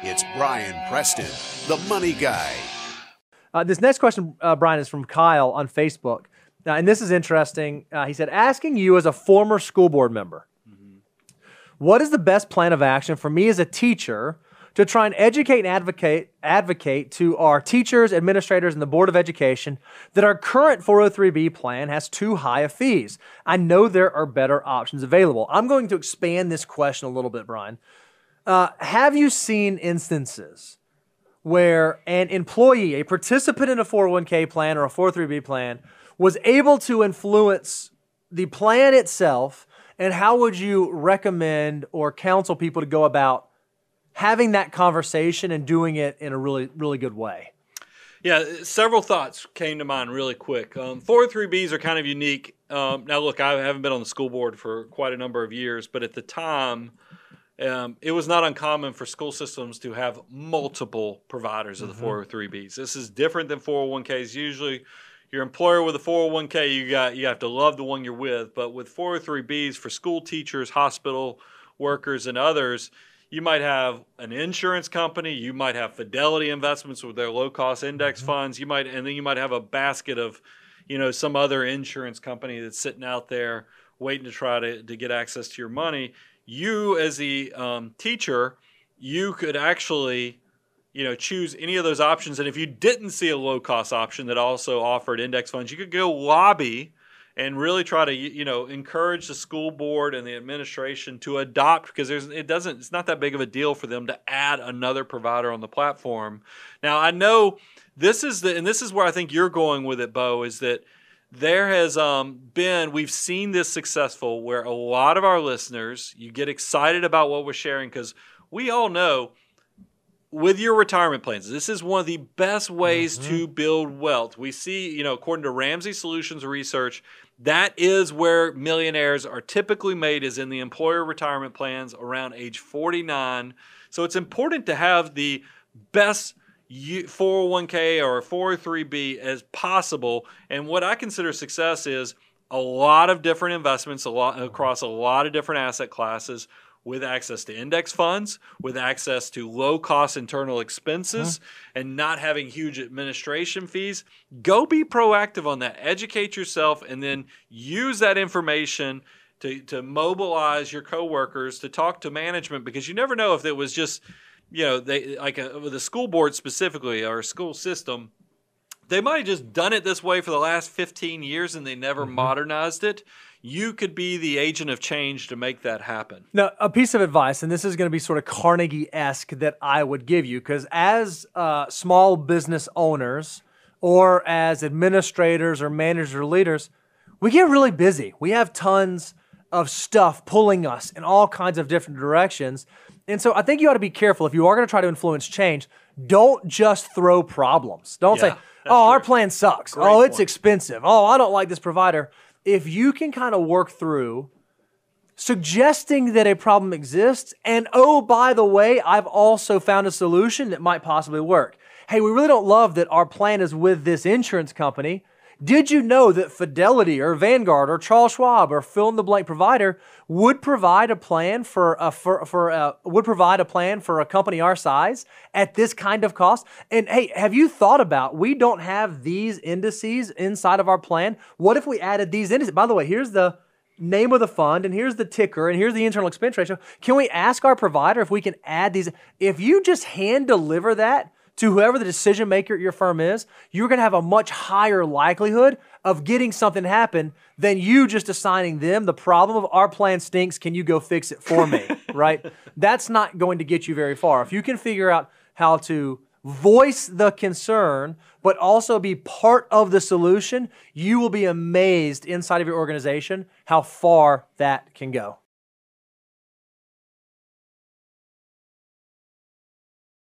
It's Brian Preston, the money guy. This next question, Brian, is from Kyle on Facebook. And this is interesting. He said, asking you as a former school board member, what is the best plan of action for me as a teacher to try and educate and advocate to our teachers, administrators, and the Board of Education that our current 403B plan has too high of fees? I know there are better options available. I'm going to expand this question a little bit, Brian. Have you seen instances where an employee, a participant in a 401k plan or a 403b plan, was able to influence the plan itself? And how would you recommend or counsel people to go about having that conversation and doing it in a really, really good way? Yeah, several thoughts came to mind really quick. 403Bs are kind of unique. Now, look, I haven't been on the school board for quite a number of years, but at the time, it was not uncommon for school systems to have multiple providers of the 403Bs. This is different than 401ks. Usually, your employer with a 401k, you have to love the one you're with. But with 403Bs for school teachers, hospital workers, and others, you might have an insurance company. You might have Fidelity Investments with their low-cost index funds. And then you might have a basket of, some other insurance company that's sitting out there waiting to try to get access to your money. You, as the teacher, you could actually, choose any of those options. And if you didn't see a low-cost option that also offered index funds, you could go lobby and really try to, encourage the school board and the administration to adopt, because it's not that big of a deal for them to add another provider on the platform. Now, I know this is where I think you're going with it, Bo, is that there has we've seen this successful where a lot of our listeners, you get excited about what we're sharing, because we all know with your retirement plans, this is one of the best ways to build wealth. We see, according to Ramsey Solutions research, that is where millionaires are typically made, is in the employer retirement plans around age 49. So it's important to have the best 401k or 403b as possible. And what I consider success is a lot of different investments across a lot of different asset classes, with access to index funds, with access to low-cost internal expenses, and not having huge administration fees. Go be proactive on that. Educate yourself, and then use that information to mobilize your coworkers, to talk to management, because you never know if it was just, with the school board specifically, or a school system, they might have just done it this way for the last 15 years and they never modernized it. You could be the agent of change to make that happen. Now, a piece of advice, and this is going to be sort of Carnegie-esque, that I would give you, because as small business owners or as administrators or managers or leaders, we get really busy. We have tons of stuff pulling us in all kinds of different directions. And so I think you ought to be careful. If you are going to try to influence change, don't just throw problems. Don't say, our plan sucks. Great it's expensive. I don't like this provider. If you can kind of work through suggesting that a problem exists, and by the way, I've also found a solution that might possibly work. Hey, we really don't love that our plan is with this insurance company. Did you know that Fidelity or Vanguard or Charles Schwab or fill in the blank provider would provide a plan for a company our size at this kind of cost? And hey, have you thought about, we don't have these indices inside of our plan. What if we added these indices? By the way, here's the name of the fund, and here's the ticker, and here's the internal expense ratio. Can we ask our provider if we can add these? If you just hand deliver that to whoever the decision maker at your firm is, you're going to have a much higher likelihood of getting something to happen than you just assigning them the problem of, our plan stinks, can you go fix it for me, right? That's not going to get you very far. If you can figure out how to voice the concern, but also be part of the solution, you will be amazed inside of your organization how far that can go.